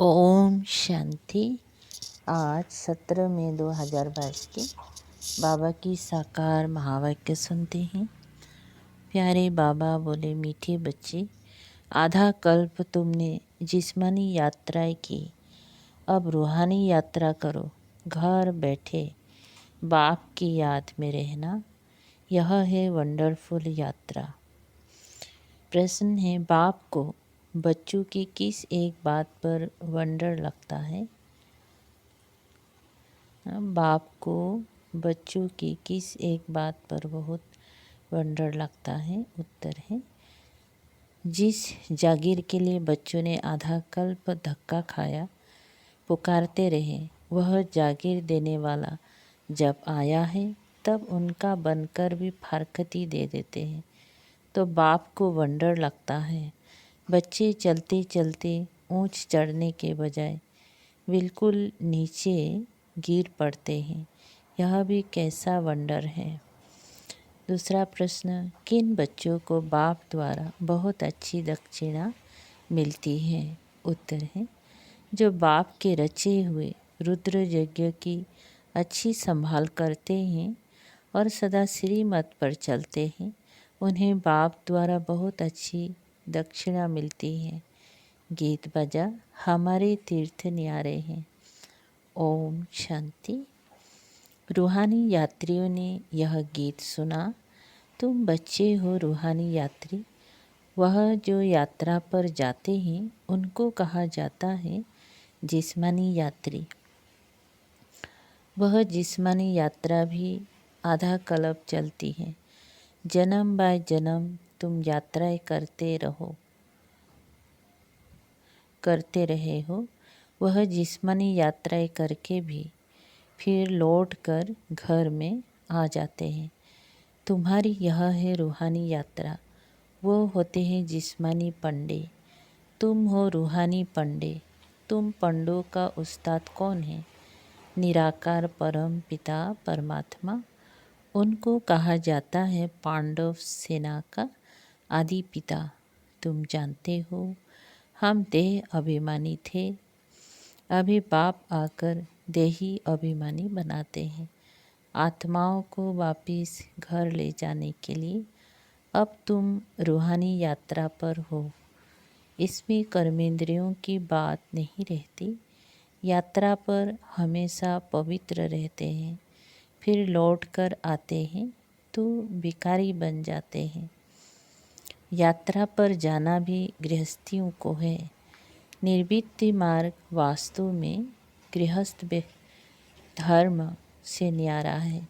ओम शांति। आज 17 मई 2022 के बाबा की साकार महावाक्य सुनते हैं। प्यारे बाबा बोले, मीठे बच्चे, आधा कल्प तुमने जिस्मानी यात्राएं की, अब रूहानी यात्रा करो। घर बैठे बाप की याद में रहना, यह है वंडरफुल यात्रा। प्रश्न है, बाप को बच्चों की किस एक बात पर वंडर लगता है? बाप को बच्चों की किस एक बात पर बहुत वंडर लगता है? उत्तर है, जिस जागीर के लिए बच्चों ने आधा कल्प धक्का खाया, पुकारते रहे, वह जागीर देने वाला जब आया है तब उनका बनकर भी फारकती दे देते हैं। तो बाप को वंडर लगता है। बच्चे चलते चलते ऊंच चढ़ने के बजाय बिल्कुल नीचे गिर पड़ते हैं। यह भी कैसा वंडर है। दूसरा प्रश्न, किन बच्चों को बाप द्वारा बहुत अच्छी दक्षिणा मिलती है? उत्तर है, जो बाप के रचे हुए रुद्र यज्ञ की अच्छी संभाल करते हैं और सदा श्रीमत पर चलते हैं, उन्हें बाप द्वारा बहुत अच्छी दक्षिणा मिलती है। गीत बजा, हमारे तीर्थ न्यारे हैं। ओम शांति। रूहानी यात्रियों ने यह गीत सुना। तुम बच्चे हो रूहानी यात्री। वह जो यात्रा पर जाते हैं उनको कहा जाता है जिस्मानी यात्री। वह जिस्मानी यात्रा भी आधा कल्प चलती है। जन्म बाय जन्म तुम यात्राएं करते रहे हो। वह जिस्मानी यात्राएं करके भी फिर लौट कर घर में आ जाते हैं। तुम्हारी यह है रूहानी यात्रा। वो होते हैं जिस्मानी पंडे, तुम हो रूहानी पंडे। तुम पंडों का उस्ताद कौन है? निराकार परम पिता परमात्मा। उनको कहा जाता है पांडव सेना का आदि पिता। तुम जानते हो, हम देह अभिमानी थे, अभी बाप आकर देही अभिमानी बनाते हैं। आत्माओं को वापिस घर ले जाने के लिए अब तुम रूहानी यात्रा पर हो। इसमें कर्मेंद्रियों की बात नहीं रहती। यात्रा पर हमेशा पवित्र रहते हैं, फिर लौट कर आते हैं तो भिखारी बन जाते हैं। यात्रा पर जाना भी गृहस्थियों को है। निर्वृत्ति मार्ग वास्तव में गृहस्थ धर्म से न्यारा है।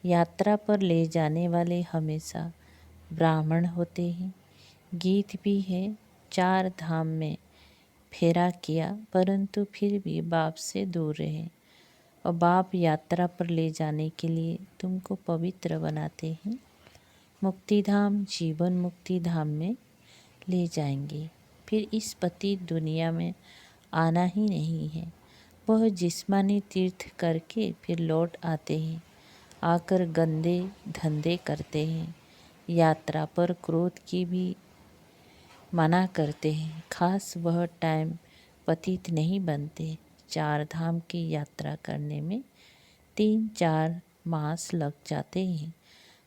यात्रा पर ले जाने वाले हमेशा ब्राह्मण होते हैं। गीत भी है, 4 धाम में फेरा किया परंतु फिर भी बाप से दूर रहे, और बाप यात्रा पर ले जाने के लिए तुमको पवित्र बनाते हैं। मुक्तिधाम जीवन मुक्ति धाम में ले जाएंगे। फिर इस पतित दुनिया में आना ही नहीं है। वह जिस्मानी तीर्थ करके फिर लौट आते हैं, आकर गंदे धंधे करते हैं। यात्रा पर क्रोध की भी मना करते हैं। खास वह टाइम पतित नहीं बनते। 4 धाम की यात्रा करने में 3-4 मास लग जाते हैं।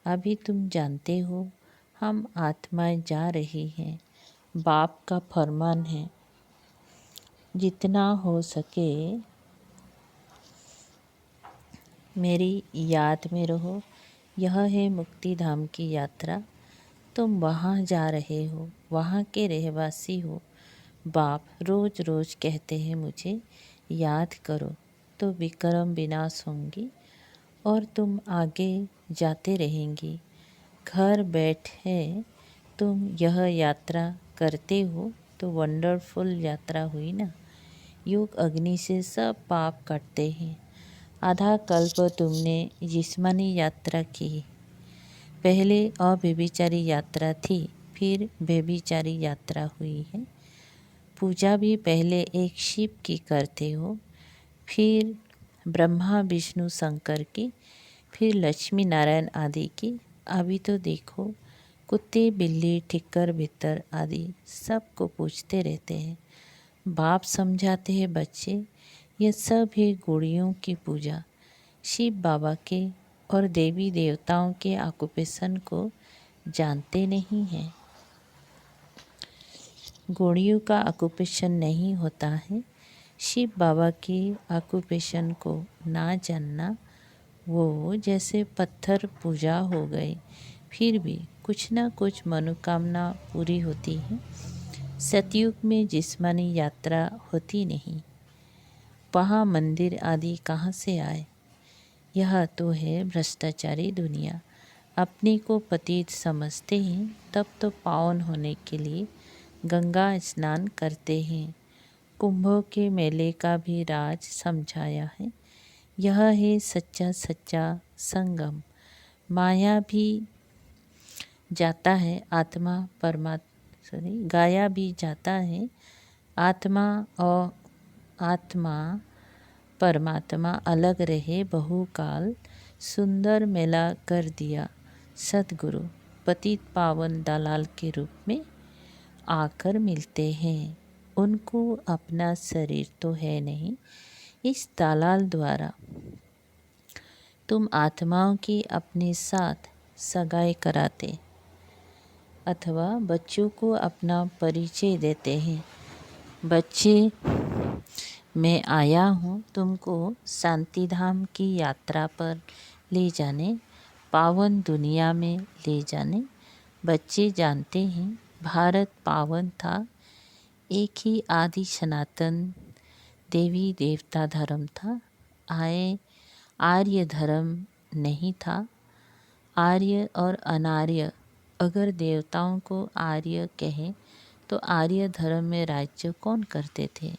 अभी तुम जानते हो, हम आत्माएं जा रही हैं। बाप का फरमान है, जितना हो सके मेरी याद में रहो। यह है मुक्ति धाम की यात्रा। तुम वहाँ जा रहे हो, वहाँ के रहवासी हो। बाप रोज रोज कहते हैं, मुझे याद करो तो विक्रम विनाश होंगी और तुम आगे जाते रहेंगी। घर बैठे तुम यह यात्रा करते हो तो वंडरफुल यात्रा हुई ना। युग अग्नि से सब पाप कटते हैं। आधा कल्प तुमने जिस्मानी यात्रा की। पहले अव्यभिचारी यात्रा थी, फिर व्यभिचारी यात्रा हुई है। पूजा भी पहले एक शिव की करते हो, फिर ब्रह्मा विष्णु शंकर की, फिर लक्ष्मी नारायण आदि की। अभी तो देखो, कुत्ते बिल्ली ठिक्कर भित्तर आदि सबको पूछते रहते हैं। बाप समझाते हैं, बच्चे यह सब है गुड़ियों की पूजा। शिव बाबा के और देवी देवताओं के ऑक्यूपेशन को जानते नहीं हैं। गुड़ियों का ऑक्यूपेशन नहीं होता है। शिव बाबा के ऑक्यूपेशन को ना जानना वो जैसे पत्थर पूजा हो गए, फिर भी कुछ ना कुछ मनोकामना पूरी होती है। सतयुग में जिस्मानी यात्रा होती नहीं, वहाँ मंदिर आदि कहाँ से आए। यह तो है भ्रष्टाचारी दुनिया। अपने को पतित समझते हैं, तब तो पावन होने के लिए गंगा स्नान करते हैं। कुंभों के मेले का भी राज समझाया है। यह है सच्चा सच्चा संगम। माया भी जाता है, आत्मा गाया भी जाता है। आत्मा और आत्मा परमात्मा अलग रहे बहुकाल, सुंदर मेला कर दिया सतगुरु। पतित पावन दलाल के रूप में आकर मिलते हैं। उनको अपना शरीर तो है नहीं। इस दलाल द्वारा तुम आत्माओं की अपने साथ सगाई कराते अथवा बच्चों को अपना परिचय देते हैं। बच्चे, मैं आया हूँ तुमको शांति धाम की यात्रा पर ले जाने, पावन दुनिया में ले जाने। बच्चे जानते हैं भारत पावन था, एक ही आदि सनातन देवी देवता धर्म था। आर्य धर्म नहीं था। आर्य और अनार्य, अगर देवताओं को आर्य कहें तो आर्य धर्म में राज्य कौन करते थे?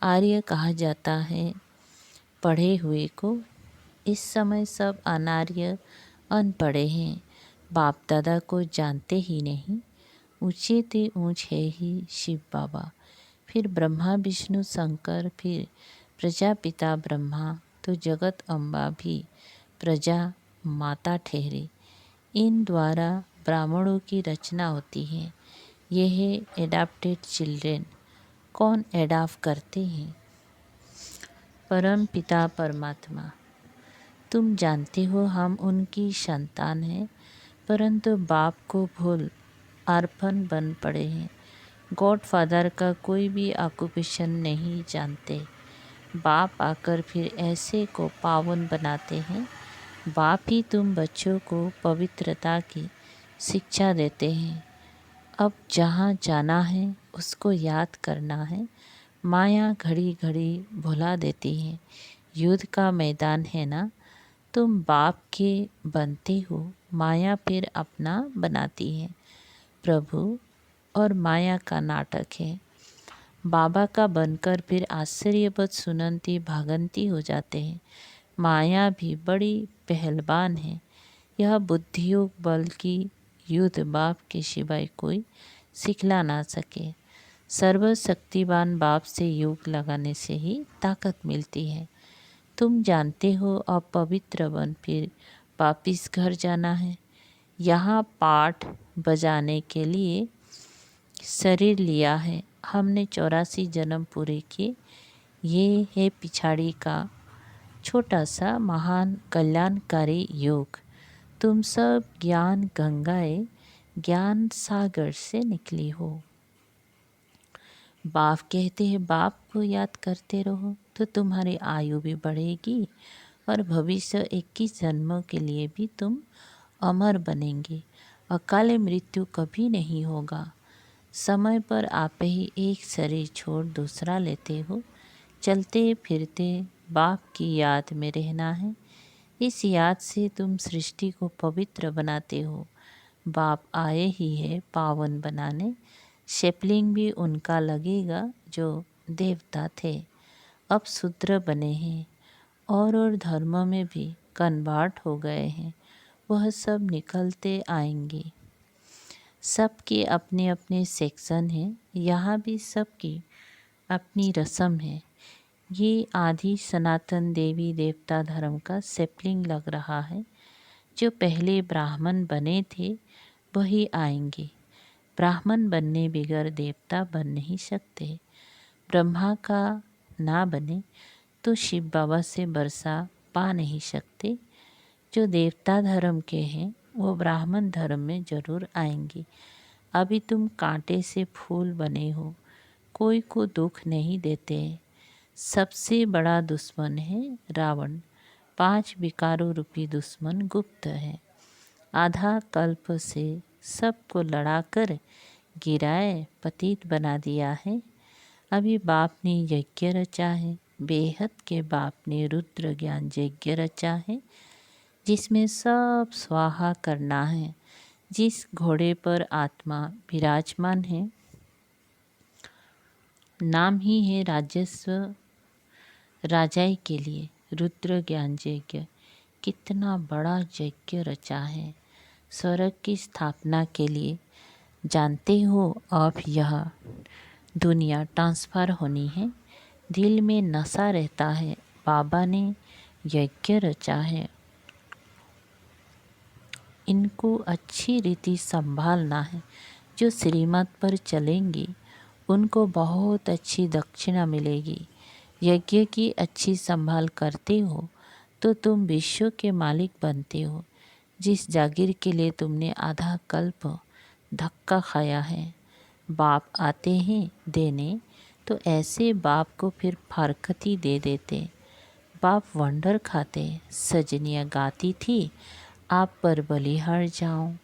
आर्य कहा जाता है पढ़े हुए को। इस समय सब अनार्य अनपढ़े हैं, बाप दादा को जानते ही नहीं। ऊँचे ते ऊँच है ही शिव बाबा, फिर ब्रह्मा विष्णु शंकर, फिर प्रजापिता ब्रह्मा, तो जगत अम्बा भी प्रजा माता ठहरी। इन द्वारा ब्राह्मणों की रचना होती है। ये है एडाप्टेड चिल्ड्रेन। कौन एडाप्ट करते हैं? परम पिता परमात्मा। तुम जानते हो हम उनकी संतान हैं, परंतु बाप को भूल अर्पण बन पड़े हैं। गॉड फादर का कोई भी ऑक्यूपेशन नहीं जानते। बाप आकर फिर ऐसे को पावन बनाते हैं। बाप ही तुम बच्चों को पवित्रता की शिक्षा देते हैं। अब जहाँ जाना है उसको याद करना है। माया घड़ी घड़ी भुला देती है। युद्ध का मैदान है ना, तुम बाप के बनते हो, माया फिर अपना बनाती है। प्रभु और माया का नाटक है। बाबा का बनकर फिर आश्चर्यवत सुनंती भागंती हो जाते हैं। माया भी बड़ी पहलवान है। यह बुद्धियोग बल की युद्ध बाप के सिवाय कोई सिखला ना सके। सर्वशक्तिवान बाप से योग लगाने से ही ताकत मिलती है। तुम जानते हो अब पवित्र बन फिर वापिस घर जाना है। यहाँ पाठ बजाने के लिए शरीर लिया है। हमने 84 जन्म पूरे किए। ये है पिछाड़ी का छोटा सा महान कल्याणकारी योग। तुम सब ज्ञान गंगाएं, ज्ञान सागर से निकली हो। बाप कहते हैं बाप को याद करते रहो तो तुम्हारी आयु भी बढ़ेगी और भविष्य 21 जन्मों के लिए भी तुम अमर बनेंगे। अकाले मृत्यु कभी नहीं होगा। समय पर आप ही एक शरीर छोड़ दूसरा लेते हो। चलते फिरते बाप की याद में रहना है। इस याद से तुम सृष्टि को पवित्र बनाते हो। बाप आए ही है पावन बनाने। शेपलिंग भी उनका लगेगा जो देवता थे, अब शूद्र बने हैं और धर्मों में भी कन्वर्ट हो गए हैं। वह सब निकलते आएंगे। सबके अपने अपने सेक्शन हैं। यहाँ भी सबकी अपनी रस्म है। ये आदि सनातन देवी देवता धर्म का सेपलिंग लग रहा है। जो पहले ब्राह्मण बने थे वही आएंगे। ब्राह्मण बनने बगैर देवता बन नहीं सकते। ब्रह्मा का ना बने तो शिव बाबा से वर्षा पा नहीं सकते। जो देवता धर्म के हैं वो ब्राह्मण धर्म में जरूर आएंगे। अभी तुम कांटे से फूल बने हो, कोई को दुख नहीं देते। सबसे बड़ा दुश्मन है रावण, 5 विकारों रूपी दुश्मन गुप्त है। आधा कल्प से सबको लड़ाकर गिराए पतित बना दिया है। अभी बाप ने यज्ञ रचा है, बेहद के बाप ने रुद्र ज्ञान यज्ञ रचा है, जिसमें सब स्वाहा करना है। जिस घोड़े पर आत्मा विराजमान है, नाम ही है राजस्व राजाई के लिए रुद्र ज्ञान यज्ञ। कितना बड़ा यज्ञ रचा है स्वर्ग की स्थापना के लिए। जानते हो अब यह दुनिया ट्रांसफर होनी है। दिल में नशा रहता है, बाबा ने यज्ञ रचा है। इनको अच्छी रीति संभालना है। जो श्रीमत पर चलेंगे उनको बहुत अच्छी दक्षिणा मिलेगी। यज्ञ की अच्छी संभाल करते हो तो तुम विश्व के मालिक बनते हो। जिस जागीर के लिए तुमने आधा कल्प धक्का खाया है, बाप आते हैं देने तो ऐसे बाप को फिर फारकती दे देते। बाप वंडर खाते। सजनियाँ गाती थी, आप पर बलिहार जाऊं,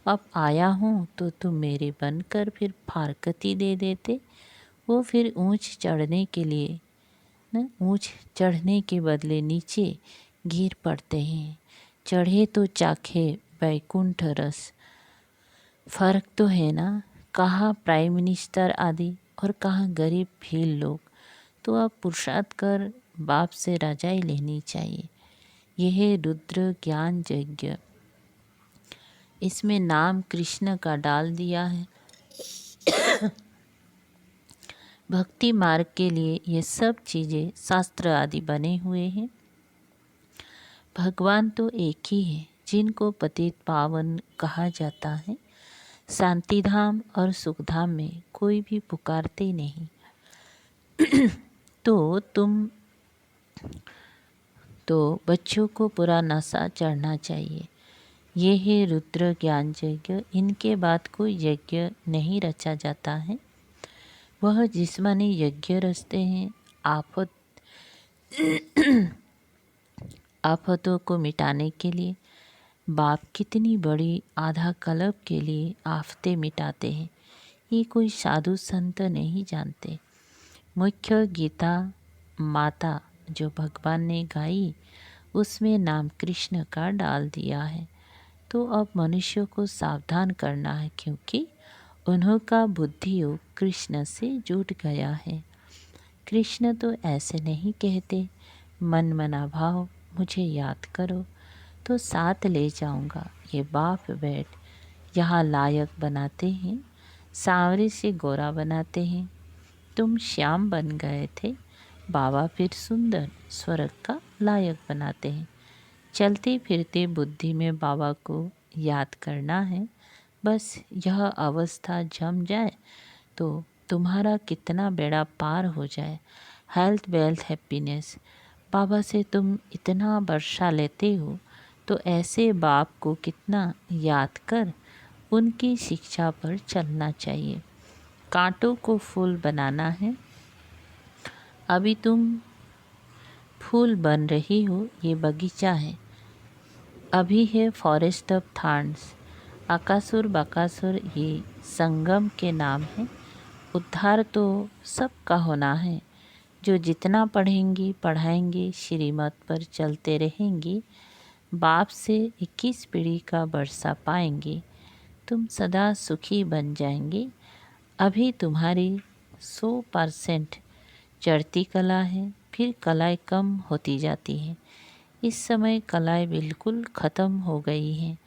अब आया हूँ तो तुम मेरे बनकर फिर फारकती दे देते। वो फिर ऊंच चढ़ने के लिए ऊंच चढ़ने के बदले नीचे गिर पड़ते हैं। चढ़े तो चाखे वैकुंठ रस। फर्क तो है ना, कहाँ प्राइम मिनिस्टर आदि और कहाँ गरीब भील लोग। तो अब पुरुषार्थ कर बाप से रजाई लेनी चाहिए। यह है रुद्र ज्ञान यज्ञ। इसमें नाम कृष्ण का डाल दिया है। भक्ति मार्ग के लिए ये सब चीज़ें शास्त्र आदि बने हुए हैं। भगवान तो एक ही है जिनको पतित पावन कहा जाता है। शांतिधाम और सुखधाम में कोई भी पुकारते नहीं। तो बच्चों को पूरा नशा चढ़ना चाहिए। ये है रुद्र ज्ञान यज्ञ। इनके बाद कोई यज्ञ नहीं रचा जाता है। वह जिस्मानी यज्ञ रचते हैं। आफतों को मिटाने के लिए। बाप कितनी बड़ी आधा कल्प के लिए आफतें मिटाते हैं, ये कोई साधु संत नहीं जानते। मुख्य गीता माता जो भगवान ने गाई, उसमें नाम कृष्ण का डाल दिया है। तो अब मनुष्य को सावधान करना है, क्योंकि उन्हों का बुद्धि योग कृष्ण से जुट गया है। कृष्ण तो ऐसे नहीं कहते, मन मना भाव मुझे याद करो तो साथ ले जाऊंगा। ये बाप बैठ यहाँ लायक बनाते हैं, सांवरे से गोरा बनाते हैं। तुम श्याम बन गए थे, बाबा फिर सुंदर स्वर्ग का लायक बनाते हैं। चलते फिरते बुद्धि में बाबा को याद करना है। बस यह अवस्था जम जाए तो तुम्हारा कितना बेड़ा पार हो जाए। Health wealth happiness. बाबा से तुम इतना वर्षा लेते हो तो ऐसे बाप को कितना याद कर उनकी शिक्षा पर चलना चाहिए। कांटों को फूल बनाना है। अभी तुम फूल बन रही हो, ये बगीचा है। अभी है फॉरेस्ट ऑफ थॉर्न्स। आकासुर बकासुर ये संगम के नाम है। उद्धार तो सबका होना है। जो जितना पढ़ेंगी पढ़ाएंगे, श्रीमत पर चलते रहेंगी, बाप से 21 पीढ़ी का वर्षा पाएंगे, तुम सदा सुखी बन जाएंगे। अभी तुम्हारी 100% चढ़ती कला है, फिर कलाएं कम होती जाती हैं। इस समय कलाएं बिल्कुल ख़त्म हो गई हैं।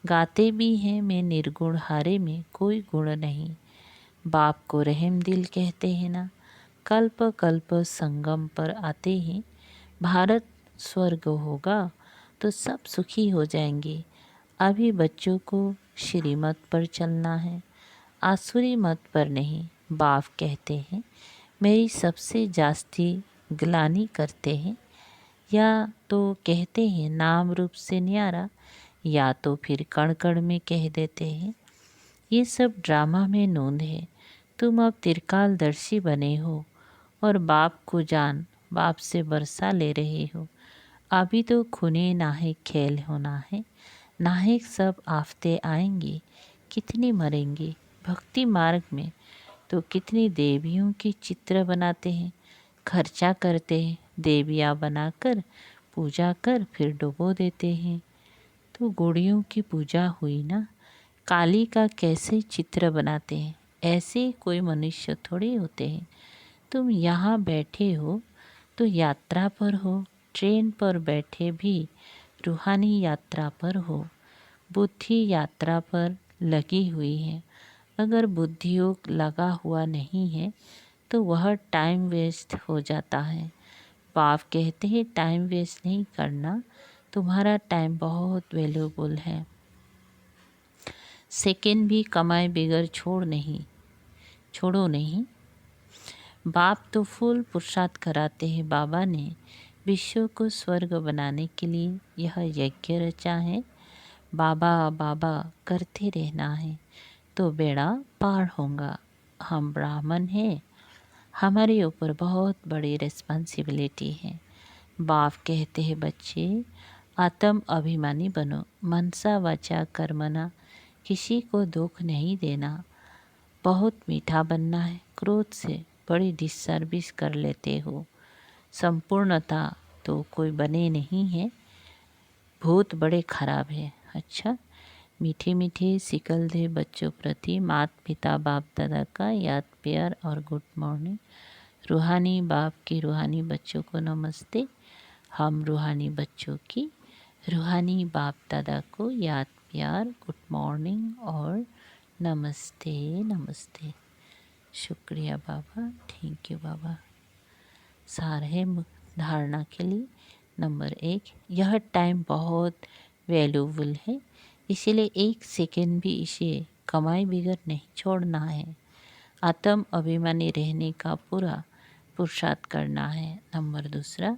गाते भी हैं मैं निर्गुण, हारे में कोई गुण नहीं। बाप को रहम दिल कहते हैं ना। कल्प कल्प संगम पर आते हैं। भारत स्वर्ग होगा तो सब सुखी हो जाएंगे। अभी बच्चों को श्रीमत पर चलना है, आसुरी मत पर नहीं। बाप कहते हैं मेरी सबसे जास्ती ग्लानि करते हैं, या तो कहते हैं नाम रूप से न्यारा, या तो फिर कण कण में कह देते हैं। ये सब ड्रामा में नोंद है। तुम अब त्रिकालदर्शी बने हो और बाप को जान बाप से बरसा ले रहे हो। अभी तो खूने नाहे खेल होना है, नाहे सब आफते आएंगी, कितनी मरेंगे। भक्ति मार्ग में तो कितनी देवियों की चित्र बनाते हैं, खर्चा करते हैं, देवियाँ बनाकर पूजा कर फिर डुबो देते हैं। तो गुड़ियों की पूजा हुई ना, काली का कैसे चित्र बनाते हैं, ऐसे कोई मनुष्य थोड़े होते हैं। तुम यहाँ बैठे हो तो यात्रा पर हो, ट्रेन पर बैठे भी रूहानी यात्रा पर हो। बुद्धि यात्रा पर लगी हुई है। अगर बुद्धि योग लगा हुआ नहीं है तो वह टाइम वेस्ट हो जाता है। बाप कहते हैं टाइम वेस्ट नहीं करना, तुम्हारा टाइम बहुत वैल्यूबल है। सेकेंड भी कमाए बगैर छोड़ो नहीं। बाप तो फुल पुरुषार्थ कराते हैं। बाबा ने विश्व को स्वर्ग बनाने के लिए यह यज्ञ रचा है। बाबा बाबा करते रहना है तो बेड़ा पार होगा। हम ब्राह्मण हैं, हमारे ऊपर बहुत बड़ी रिस्पॉन्सिबिलिटी है। बाप कहते हैं बच्चे आत्म अभिमानी बनो, मनसा वाचा कर्मना, किसी को दुख नहीं देना, बहुत मीठा बनना है। क्रोध से बड़ी डिससर्विस कर लेते हो। संपूर्णता तो कोई बने नहीं है, भूत बड़े खराब है। अच्छा, मीठे मीठे सिकल दे बच्चों प्रति माता पिता बाप दादा का याद प्यार और गुड मॉर्निंग। रूहानी बाप की रूहानी बच्चों को नमस्ते। हम रूहानी बच्चों की रूहानी बाप दादा को याद प्यार गुड मॉर्निंग और नमस्ते नमस्ते। शुक्रिया बाबा, थैंक यू बाबा। सार है धारणा के लिए। नंबर 1, यह टाइम बहुत वैल्यूबल है, इसीलिए 1 सेकेंड भी इसे कमाई बगैर नहीं छोड़ना है। आत्म अभिमानी रहने का पूरा पुरुषार्थ करना है। नंबर 2,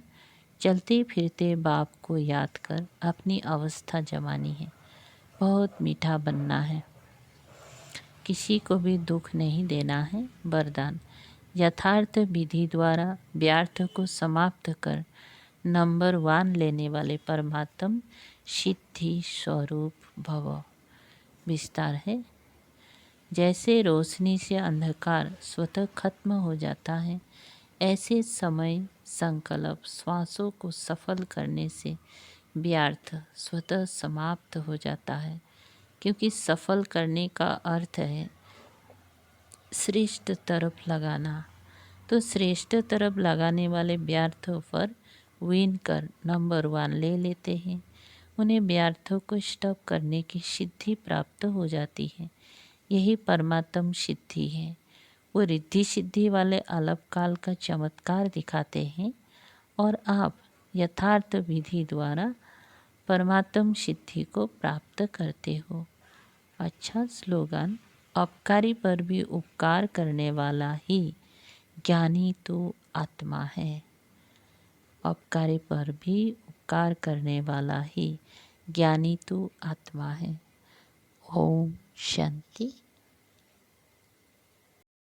चलते फिरते बाप को याद कर अपनी अवस्था जमानी है, बहुत मीठा बनना है, किसी को भी दुख नहीं देना है। वरदान, यथार्थ विधि द्वारा व्यर्थ को समाप्त कर नंबर 1 लेने वाले परमात्म सिद्धि स्वरूप भव। विस्तार है, जैसे रोशनी से अंधकार स्वतः खत्म हो जाता है, ऐसे समय संकल्प श्वासों को सफल करने से व्यर्थ स्वतः समाप्त हो जाता है, क्योंकि सफल करने का अर्थ है श्रेष्ठ तरफ लगाना। तो श्रेष्ठ तरफ लगाने वाले व्यर्थों पर विन कर नंबर 1 ले लेते हैं। उन्हें व्यर्थों को स्टॉप करने की सिद्धि प्राप्त हो जाती है। यही परमात्म सिद्धि है। वो रिद्धि सिद्धि वाले अल्पकाल का चमत्कार दिखाते हैं और आप यथार्थ विधि द्वारा परमात्म सिद्धि को प्राप्त करते हो। अच्छा स्लोगन, अपकारी पर भी उपकार करने वाला ही ज्ञानी तो आत्मा है। अपकारी पर भी उपकार करने वाला ही ज्ञानी तो आत्मा है। ओम शांति।